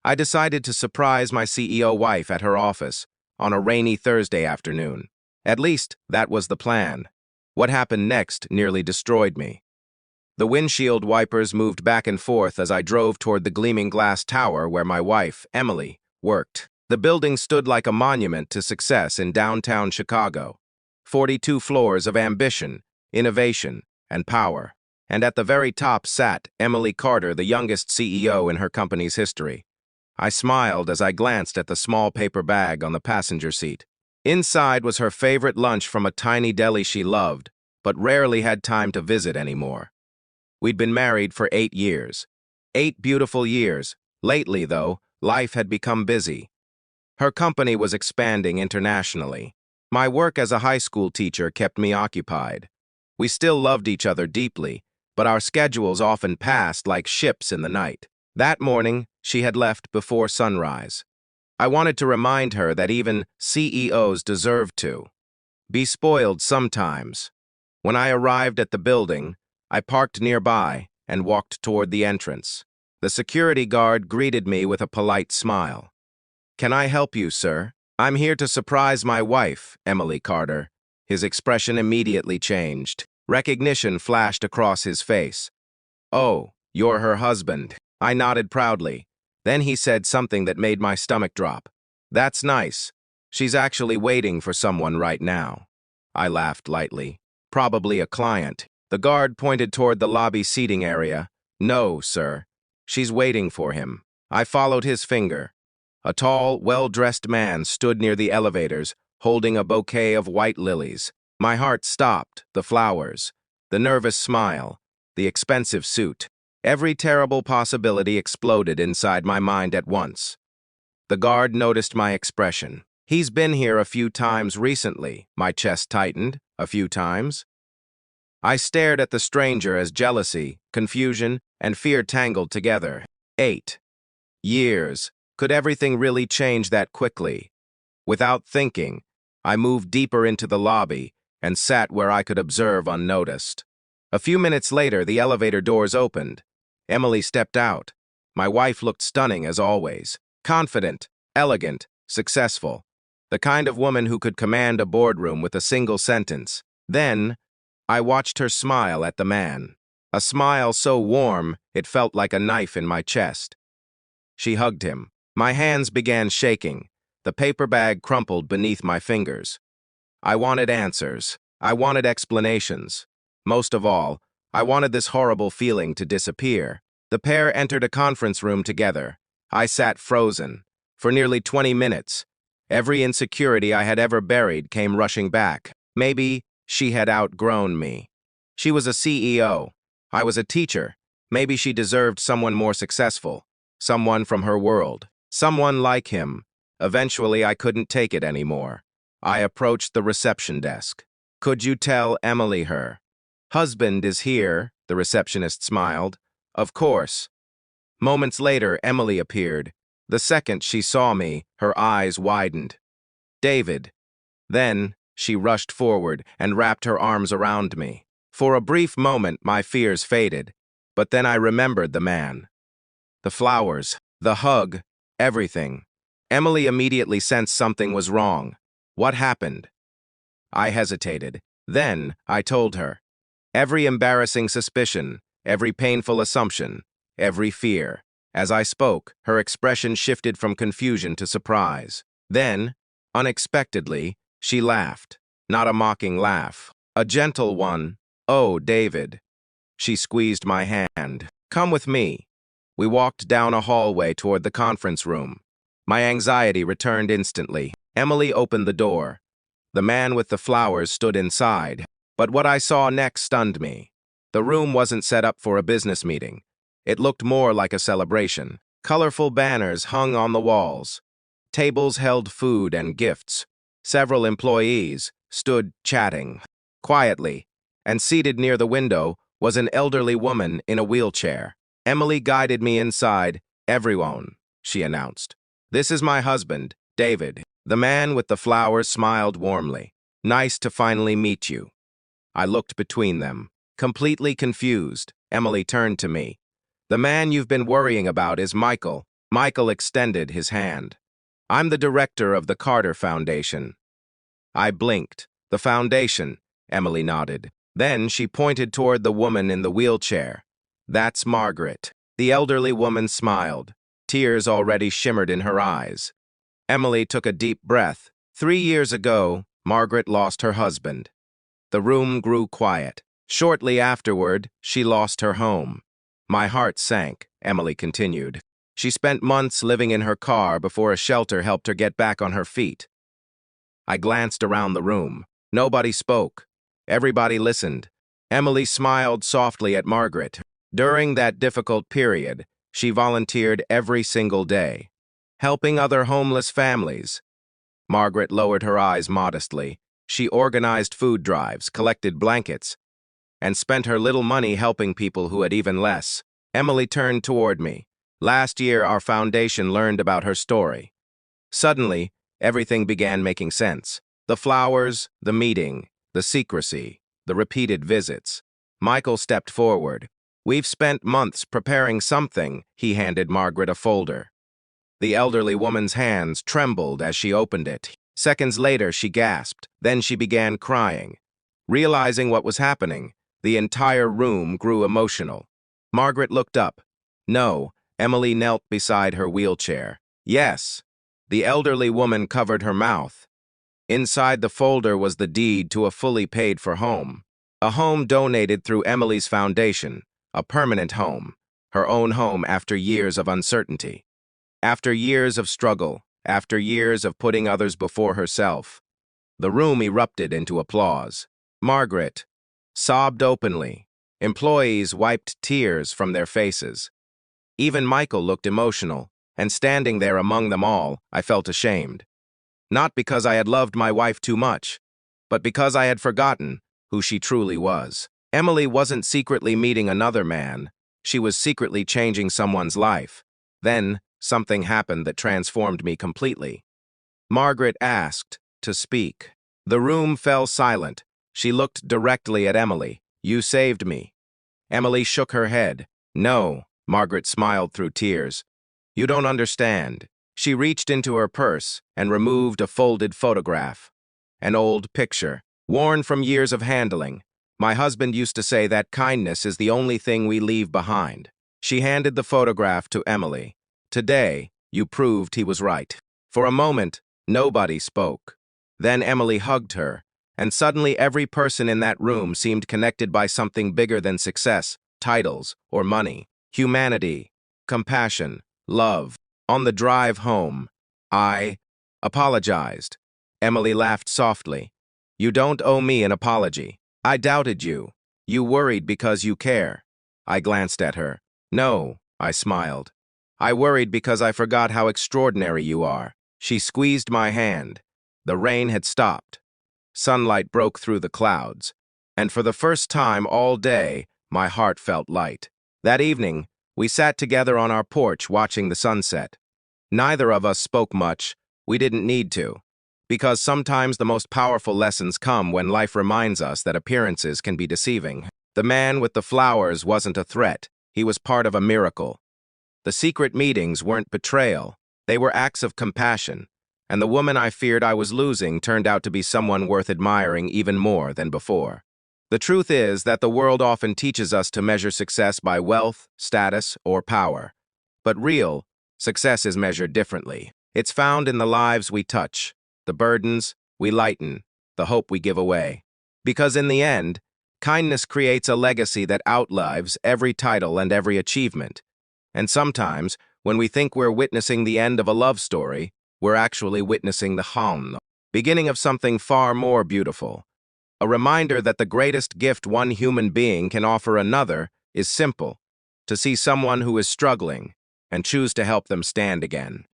I decided to surprise my CEO wife at her office on a rainy Thursday afternoon. At least, that was the plan. What happened next nearly destroyed me. The windshield wipers moved back and forth as I drove toward the gleaming glass tower where my wife, Emily, worked. The building stood like a monument to success in downtown Chicago. 42 floors of ambition, innovation, and power. And at the very top sat Emily Carter, the youngest CEO in her company's history. I smiled as I glanced at the small paper bag on the passenger seat. Inside was her favorite lunch from a tiny deli she loved, but rarely had time to visit anymore. We'd been married for 8 years. 8 beautiful years. Lately, though, life had become busy. Her company was expanding internationally. My work as a high school teacher kept me occupied. We still loved each other deeply, but our schedules often passed like ships in the night. That morning, she had left before sunrise. I wanted to remind her that even CEOs deserve to be spoiled sometimes. When I arrived at the building, I parked nearby and walked toward the entrance. The security guard greeted me with a polite smile. "Can I help you, sir?" "I'm here to surprise my wife, Emily Carter." His expression immediately changed. Recognition flashed across his face. "Oh, you're her husband." I nodded proudly. Then he said something that made my stomach drop. "That's nice. She's actually waiting for someone right now." I laughed lightly. "Probably a client." The guard pointed toward the lobby seating area. "No, sir. She's waiting for him." I followed his finger. A tall, well-dressed man stood near the elevators, holding a bouquet of white lilies. My heart stopped. The flowers, the nervous smile, the expensive suit. Every terrible possibility exploded inside my mind at once. The guard noticed my expression. "He's been here a few times recently." My chest tightened. "A few times?" I stared at the stranger as jealousy, confusion, and fear tangled together. 8 years. Could everything really change that quickly? Without thinking, I moved deeper into the lobby and sat where I could observe unnoticed. A few minutes later, the elevator doors opened. Emily stepped out. My wife looked stunning as always. Confident, elegant, successful. The kind of woman who could command a boardroom with a single sentence. Then, I watched her smile at the man. A smile so warm, it felt like a knife in my chest. She hugged him. My hands began shaking. The paper bag crumpled beneath my fingers. I wanted answers. I wanted explanations. Most of all, I wanted this horrible feeling to disappear. The pair entered a conference room together. I sat frozen. For nearly 20 minutes, every insecurity I had ever buried came rushing back. Maybe she had outgrown me. She was a CEO. I was a teacher. Maybe she deserved someone more successful. Someone from her world. Someone like him. Eventually, I couldn't take it anymore. I approached the reception desk. "Could you tell Emily her husband is here?" The receptionist smiled. "Of course." Moments later, Emily appeared. The second she saw me, her eyes widened. "David." Then, she rushed forward and wrapped her arms around me. For a brief moment, my fears faded, but then I remembered the man. The flowers, the hug, everything. Emily immediately sensed something was wrong. What happened? I hesitated. Then, I told her. Every embarrassing suspicion, every painful assumption, every fear. As I spoke, her expression shifted from confusion to surprise. Then, unexpectedly, she laughed. Not a mocking laugh. A gentle one. "Oh, David." She squeezed my hand. "Come with me." We walked down a hallway toward the conference room. My anxiety returned instantly. Emily opened the door. The man with the flowers stood inside. But what I saw next stunned me. The room wasn't set up for a business meeting. It looked more like a celebration. Colorful banners hung on the walls. Tables held food and gifts. Several employees stood chatting quietly, and seated near the window was an elderly woman in a wheelchair. Emily guided me inside. "Everyone," she announced. "This is my husband, David." The man with the flowers smiled warmly. "Nice to finally meet you." I looked between them. Completely confused, Emily turned to me. "The man you've been worrying about is Michael." Michael extended his hand. I'm the director of the Carter Foundation. I blinked. The foundation, Emily nodded. Then she pointed toward the woman in the wheelchair. That's Margaret. The elderly woman smiled. Tears already shimmered in her eyes. Emily took a deep breath. 3 years ago, Margaret lost her husband. The room grew quiet. Shortly afterward, she lost her home. My heart sank, Emily continued. She spent months living in her car before a shelter helped her get back on her feet. I glanced around the room. Nobody spoke. Everybody listened. Emily smiled softly at Margaret. During that difficult period, she volunteered every single day, helping other homeless families. Margaret lowered her eyes modestly. She organized food drives, collected blankets, and spent her little money helping people who had even less. Emily turned toward me. Last year, our foundation learned about her story. Suddenly, everything began making sense. The flowers, the meeting, the secrecy, the repeated visits. Michael stepped forward. We've spent months preparing something. He handed Margaret a folder. The elderly woman's hands trembled as she opened it. Seconds later, she gasped. Then she began crying. Realizing what was happening, the entire room grew emotional. Margaret looked up. No, Emily knelt beside her wheelchair. Yes. The elderly woman covered her mouth. Inside the folder was the deed to a fully paid-for home. A home donated through Emily's foundation, a permanent home, her own home after years of uncertainty. After years of struggle, after years of putting others before herself. The room erupted into applause. Margaret sobbed openly. Employees wiped tears from their faces. Even Michael looked emotional, and standing there among them all, I felt ashamed. Not because I had loved my wife too much, but because I had forgotten who she truly was. Emily wasn't secretly meeting another man. She was secretly changing someone's life. Then, something happened that transformed me completely. Margaret asked to speak. The room fell silent. She looked directly at Emily. You saved me. Emily shook her head. No, Margaret smiled through tears. You don't understand. She reached into her purse and removed a folded photograph. An old picture, worn from years of handling. My husband used to say that kindness is the only thing we leave behind. She handed the photograph to Emily. Today, you proved he was right. For a moment, nobody spoke. Then Emily hugged her, and suddenly every person in that room seemed connected by something bigger than success, titles, or money. Humanity, compassion, love. On the drive home, I apologized. Emily laughed softly. You don't owe me an apology. I doubted you. You worried because you care. I glanced at her. No, I smiled. I worried because I forgot how extraordinary you are. She squeezed my hand. The rain had stopped. Sunlight broke through the clouds. And for the first time all day, my heart felt light. That evening, we sat together on our porch watching the sunset. Neither of us spoke much. We didn't need to. Because sometimes the most powerful lessons come when life reminds us that appearances can be deceiving. The man with the flowers wasn't a threat. He was part of a miracle. The secret meetings weren't betrayal. They were acts of compassion. And the woman I feared I was losing turned out to be someone worth admiring even more than before. The truth is that the world often teaches us to measure success by wealth, status, or power. But real success is measured differently. It's found in the lives we touch, the burdens we lighten, the hope we give away. Because in the end, kindness creates a legacy that outlives every title and every achievement. And sometimes, when we think we're witnessing the end of a love story, we're actually witnessing the beginning of something far more beautiful. A reminder that the greatest gift one human being can offer another is simple: to see someone who is struggling and choose to help them stand again.